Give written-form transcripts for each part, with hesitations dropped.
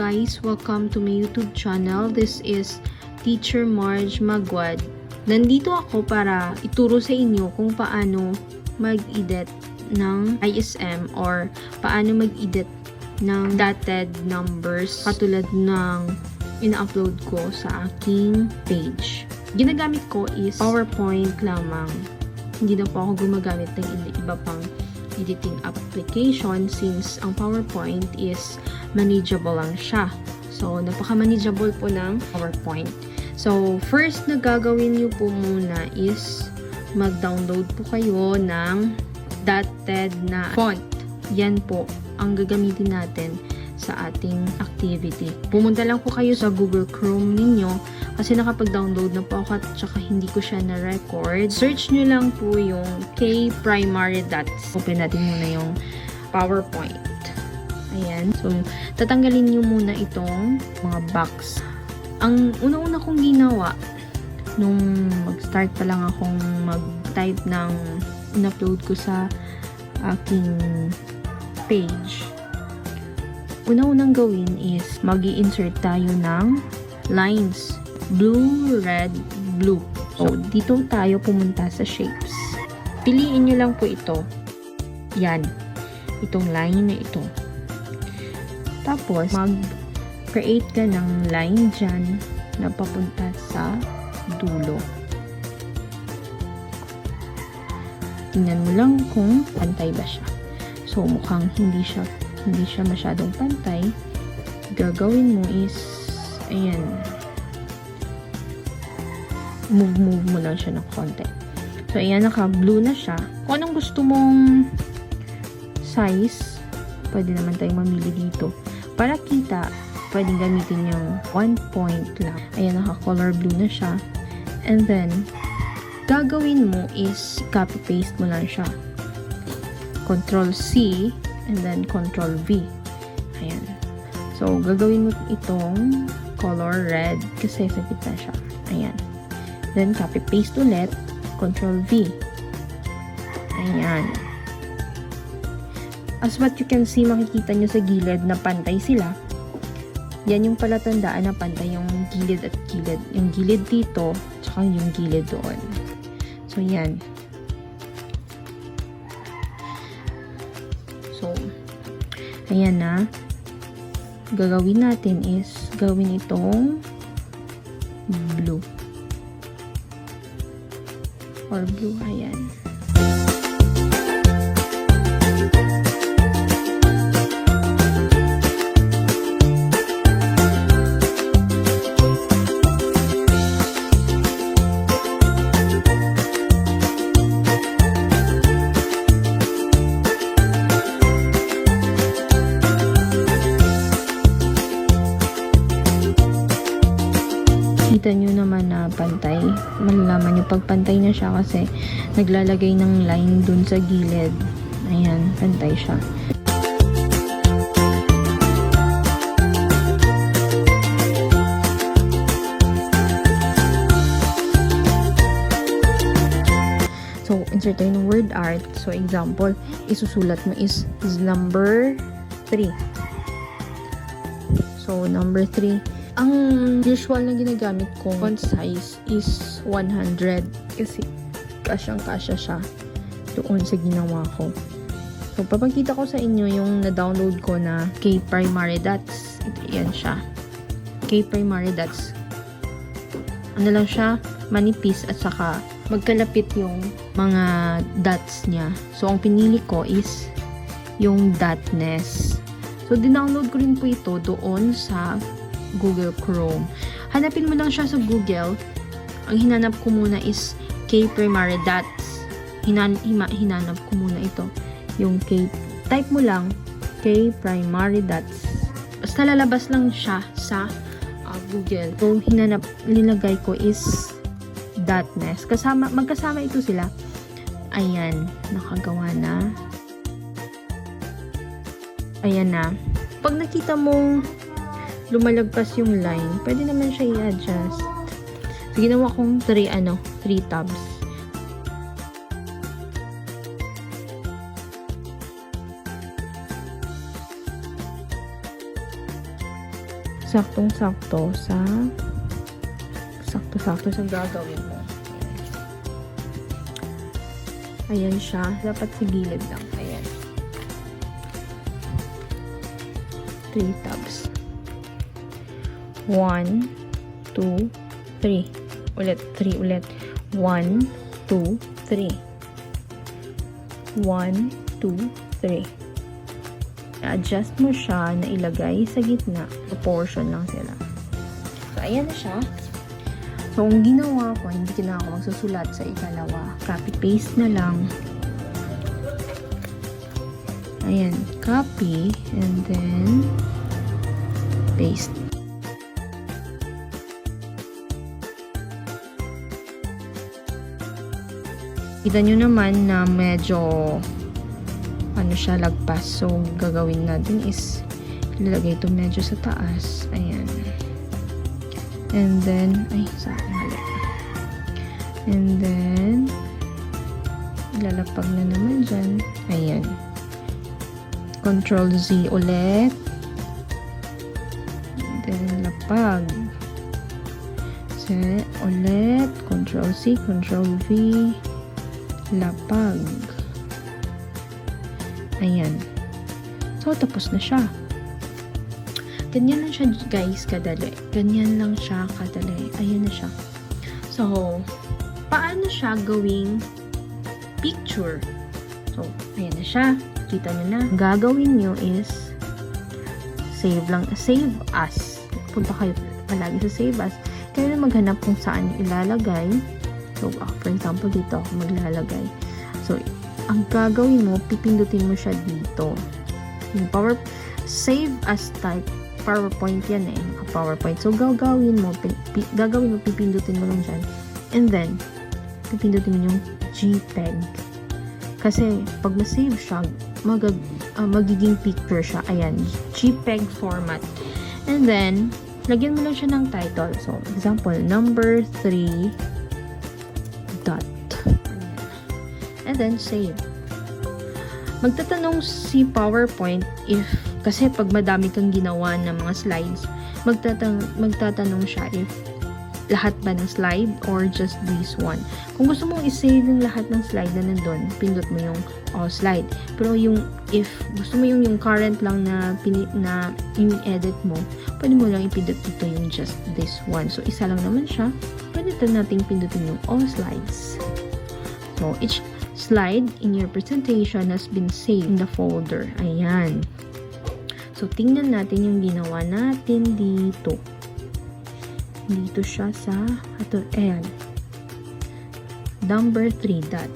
guys, welcome to my YouTube channel. This is Teacher Marj Maguad. Nandito ako para ituro sa inyo kung paano mag-edit ng ISM or paano mag-edit ng dotted numbers katulad ng ina-upload ko sa aking page. Ginagamit ko is PowerPoint lamang. Hindi na po ako gumagamit ng iba pang editing application since ang PowerPoint is manageable lang siya. So, napaka-manageable po ng PowerPoint. So, first na gagawin nyo po muna is mag-download po kayo ng dotted na font. Yan po ang gagamitin natin sa ating activity. Pumunta lang po kayo sa Google Chrome ninyo kasi nakapag-download na po ako at saka hindi ko siya na-record. Search nyo lang po yung K-primary dots. Open natin muna yung PowerPoint. Ayan. So, tatanggalin nyo muna itong mga box. Ang una-una kong ginawa nung mag-start pa lang akong mag-type ng in-upload ko sa aking page. Una-unang gawin is mag-i-insert tayo ng lines. Blue, red, blue. So, dito tayo pumunta sa shapes. Piliin nyo lang po ito. Yan. Itong line na ito. Tapos, mag-create ka ng line dyan na papunta sa dulo. Tingnan mo lang kung pantay ba siya. So, mukhang hindi siya masyadong pantay. Gagawin mo is, ayan, move mo lang siya ng konti. So, ayan, naka-blue na siya. Kung anong gusto mong size, pwede naman tayong mamili dito. Para kita, pwedeng gamitin yung 1 point lang. Ayan, naka-color blue na siya. And then, gagawin mo is copy-paste mo lang siya. Control-C and then Control-V. Ayan. So, gagawin mo itong color red kasi sa gitna siya. Ayan. Then, copy-paste ulit. Control-V. Ayan. As what you can see, makikita nyo sa gilid na pantay sila. Yan yung palatandaan na pantay yung gilid at gilid. Yung gilid dito, tsaka yung gilid doon. So, yan. So, ayan na. Gagawin natin is, gawin itong blue. Or blue, ayan. Kita nyo naman na pantay. Malalaman nyo pag pantay na siya kasi naglalagay ng line dun sa gilid. Ayan, pantay siya. So, insert tayo ng word art. So, example, isusulat mo is number 3. So, number 3. Ang usual na ginagamit kong font size is 100 kasi kasyang-kasya siya doon sa ginawa ko. So, papakita ko sa inyo yung na-download ko na K-primary dots. Yan siya. K-primary dots. Ano lang siya? Manipis at saka magkalapit yung mga dots niya. So, ang pinili ko is yung dotness. So, dinownload ko rin po ito doon sa Google Chrome. Hanapin mo lang siya sa Google. Ang hinanap ko muna is K-primary dots. Hinanap ko muna ito. Yung K. Type mo lang K-primary dots. Basta lalabas lang siya sa Google. So, nilagay ko is dotness. Magkasama ito sila. Ayan. Nakagawa na. Ayan na. Pag nakita mong lumalagpas yung line, pwede naman siya i-adjust. So, ginawa kong 3 tabs. saktong-sakto sa gagawin mo. Ayan siya. Dapat sa gilid lang. Ayan. 3 tabs. 1, 2, 3. Ulit. 3 ulit. 1, 2, 3. 1, 2, 3. I-adjust mo siya na ilagay sa gitna. Proportion lang sila. So, ayan na siya. So, ang ginawa ko, hindi na ako magsusulat sa ikalawa. Copy-paste na lang. Ayan. Copy. And then, paste. Kita nyo naman na medyo siya, lagpas. So, gagawin natin is ilalagay ito medyo sa taas. Ayan. And then, mali. And then, ilalapag na naman dyan. Ayan. Control Z ulit. And then, lapag. Ulit. Control C, Control V. Lapag. Ayan. So, tapos na siya. Ganyan lang siya, guys, kadali. Ganyan lang siya kadali. Ayan na siya. So, paano siya gawing picture? So, ayan na siya. Kita nyo na. Gagawin nyo is save as. Punta kayo palagi sa save as. Kayo na maghanap kung saan ilalagay. So, for example, dito ako maglalagay. So, ang gagawin mo, pipindutin mo siya dito. Yung save as type, PowerPoint yan eh. PowerPoint. So, gagawin mo, pipindutin mo lang dyan. And then, pipindutin mo yung JPEG. Kasi, pag na-save siya, magiging picture siya. Ayan, JPEG format. And then, lagyan mo lang siya ng title. So, example, number 3 dot. And then, save. Magtatanong si PowerPoint kasi pag madami kang ginawa ng mga slides, magtatanong siya if lahat ba ng slide or just this one. Kung gusto mong i-save yung lahat ng slide na nandun, pindot mo yung all slide. Pero if gusto mo yung current lang na yung edit mo, pwede mo lang ipindot dito yung just this one. So, isa lang naman siya. Pwede natin pindutin yung all slides. So, each slide in your presentation has been saved in the folder. Ayan. So, tingnan natin yung ginawa natin dito. Dito siya sa, ayan. Number 3 dot.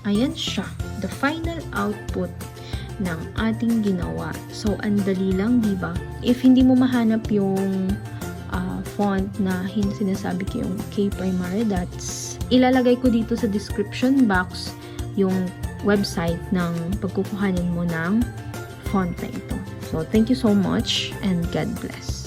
Ayan siya. The final output ng ating ginawa. So, ang dali lang, diba? If hindi mo mahanap yung font na sinasabi ko yung K-Primary Dots, ilalagay ko dito sa description box yung website ng pagkukuhanin mo ng font na ito. So, thank you so much and God bless.